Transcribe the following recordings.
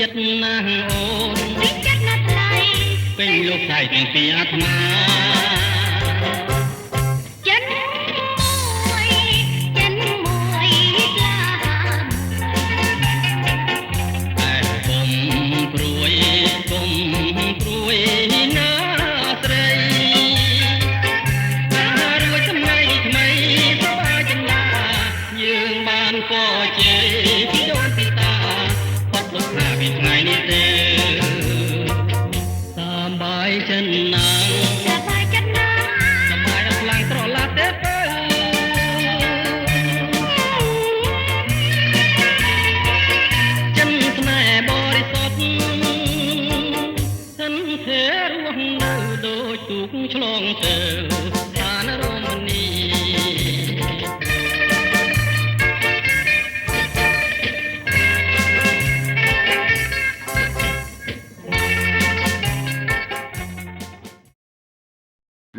ចិត្តណាស់អូនពេញចិត្តណាស់ថ្លៃពេញលោកថ្លៃទាំងពីអាត្មាឆ្លងទៅឋានរមនី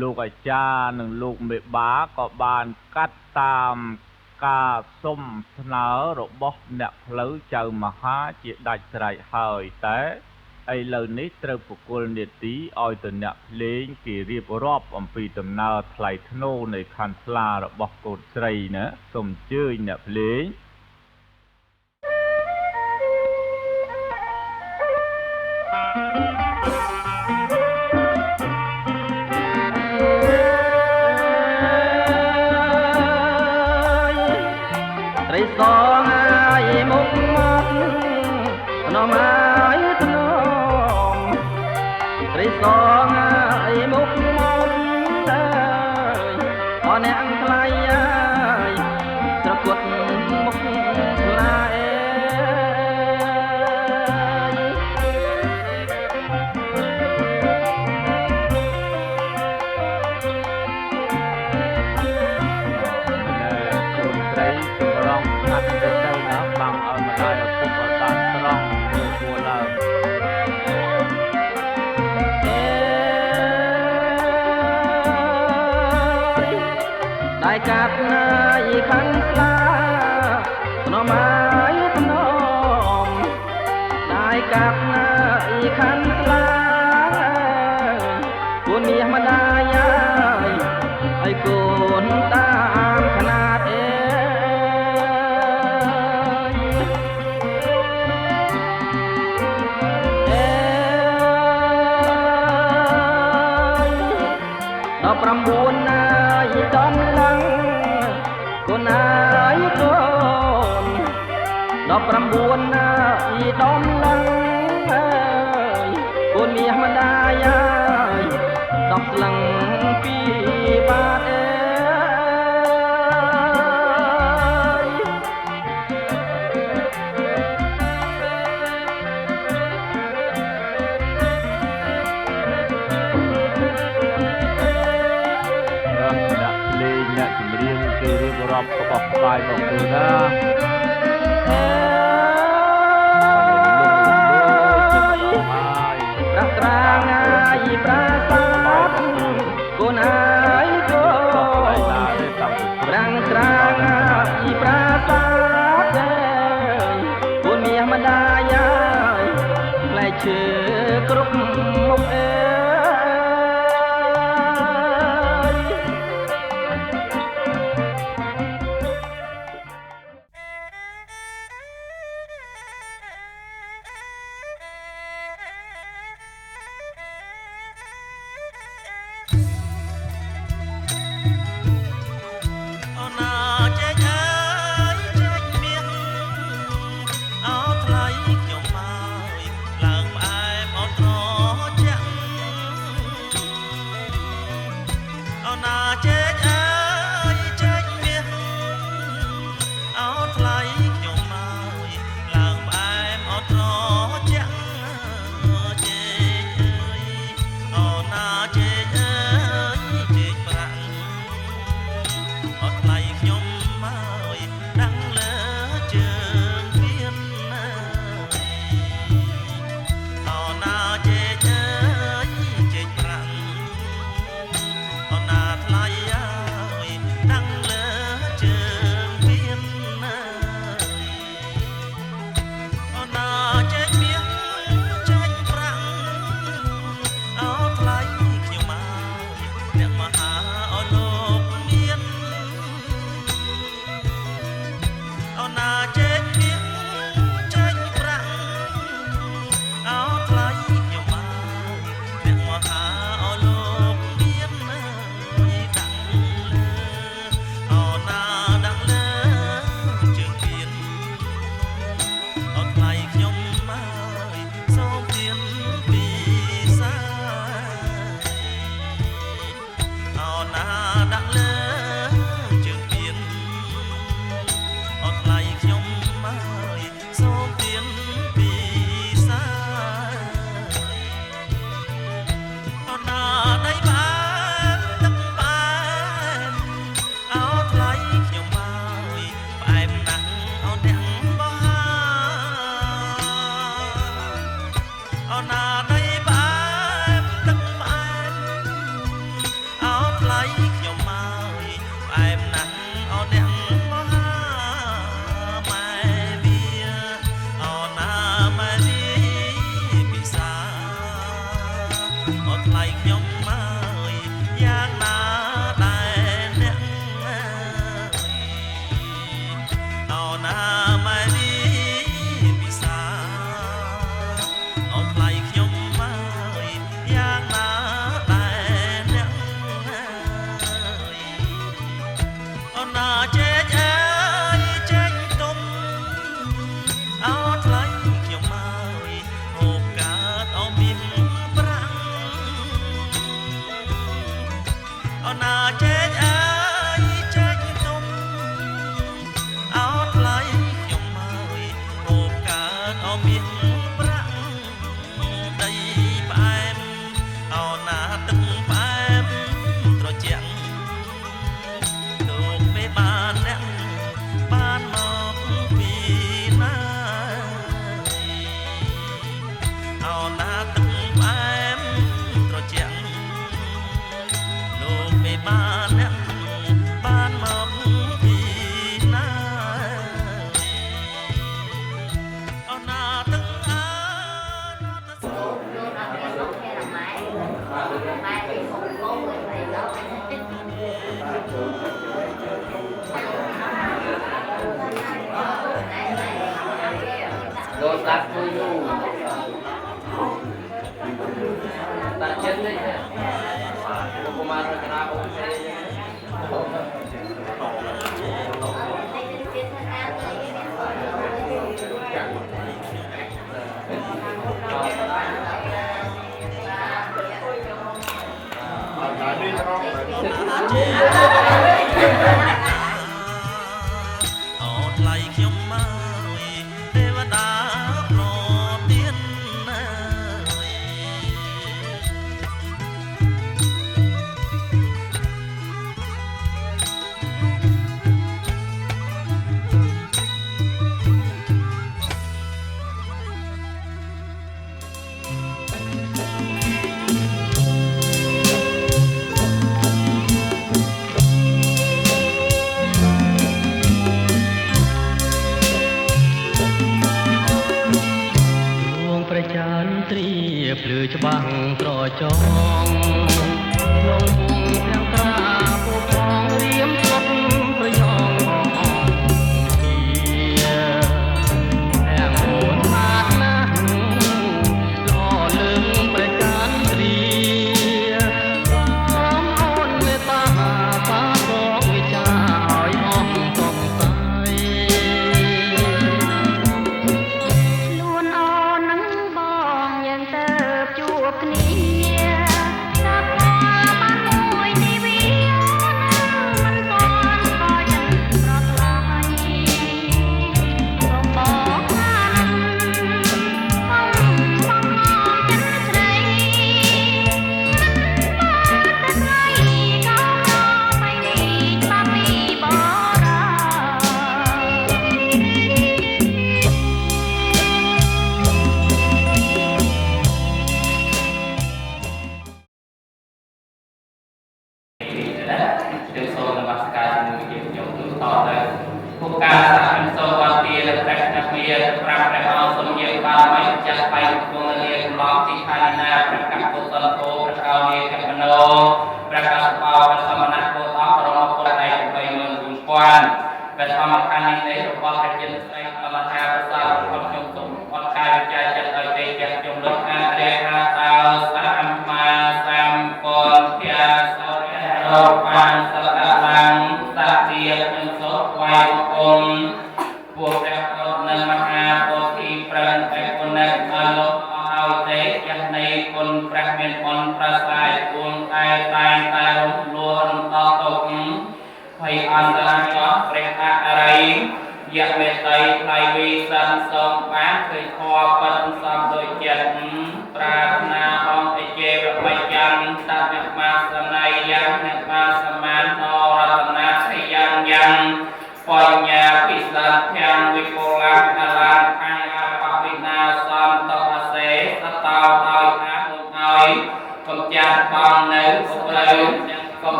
លោកអាចារ្យនិងលោកមេបាក៏បានកាត់តាមការសុំស្នើរបស់អ្នកផ្លូវចៅមហាជាដាច់ស្រេចហើយតែឥឡូវនេះត្រូវប្រគល់នេតិឲ្យទៅអ្នកភ្លេងគេរៀបរាប់អំពីដំណើរថ្លៃធ្នូនៃខណ្ឌស្លារបស់កូនស្រីណាសូមអញ្ជើញអ្នកភ្លេងត្រីសងឲ្យមុខមកភ្នំឲ្យធ្នមត្រីសងឲ្យមុខមកអើយអរអ្នកថ្លៃអើយស្រគត់មុខថ្លៃកាត់ណាយខាន់ស្លាធ្នមឲ្យធ្នមដាយកាត់ណាយខាន់ស្លាគូនមាសម្ដាយឲ្យកូនតាមຂະណាតអេ19ណាយដំឡើងកូនអើយកូន19ណាយដំឡើងអើយកូនមាសម្ដាយអើយ10ស្លឹងពីបាតអេរាប់ក្បោះក្បាយមកគឺណាប្រាស្ត្រាងហើយប្រាសាទគូនហើយកូនប្រាំងត្រាងហើយប្រាសាទគូនមាសម្ដាយហើយផ្លែឈើគ្រប់មុខអេឡើងផ្អែម Đôi đắt tôi luôn. Đặt chân đấy nhé. Cô mà ra cái nào cũng thế.ច្បាំងត្រចងក្នុងទាំងត្រាពូផងរៀមស្លុតប្រយងទាំងអូនបាត់ណាស់លោលឹងប្រកានត្រៀបងអូនមេត្តាបារងវិចាឲ្យអស់សង្ស័យខ្លួនអូននឹងបងយើងទៅជួបគ្នា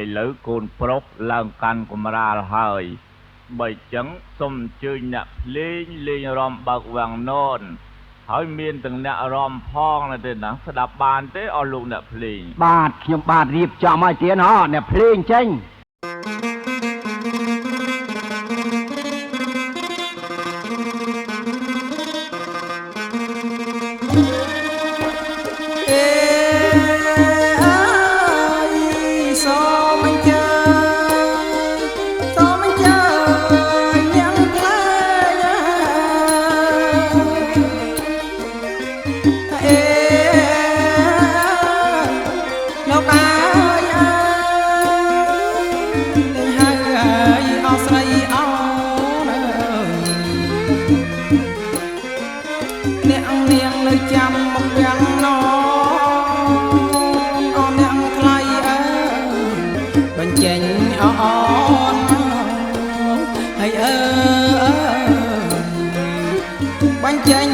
ឥឡូវកូនប្រុសឡើងកាន់កម្រាលហើយបើចឹងសូមអញ្ជើញអ្នកភ្លេងលេងរាំបើកវាំងននហើយមានទាំងអ្នករាំផងណាទេណាស្ដាប់បានទេអស់លោកអ្នកភ្លេងបាទខ្ញុំបាទរៀបចំឲ្យទៀតហ៎អ្នកភ្លេងចេញលោកអើយ ចាំមកយ៉ាងណអូនអ្នកថ្លៃអើបញ្ចេញអនហើយបញ្ចេញ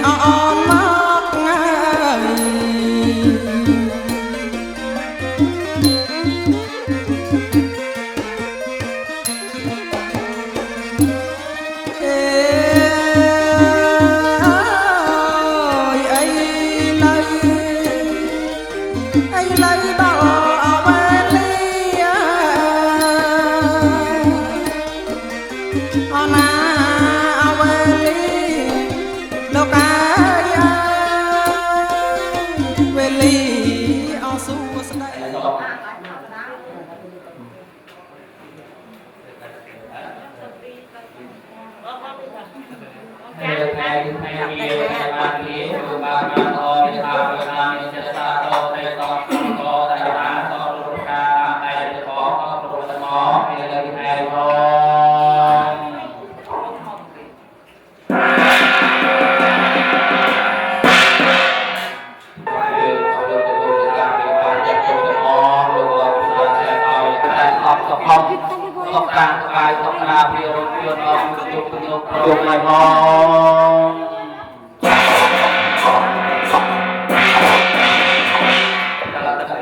អនមកងាយអីឡៃដល់អវេលាអណាអវេលាលោកអាយវេលាអសួស្ដី Tóc càng bài tóc là biểu hiện ông chụp lại mong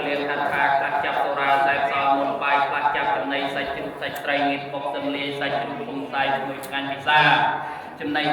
liên thang phạt các chấp tô ra giải so một bài phát chấp trong này sạch chụp sạch tray nghiệp bọc tâm lý sạch chụp cùng sai mùi ngàn bị xa trong này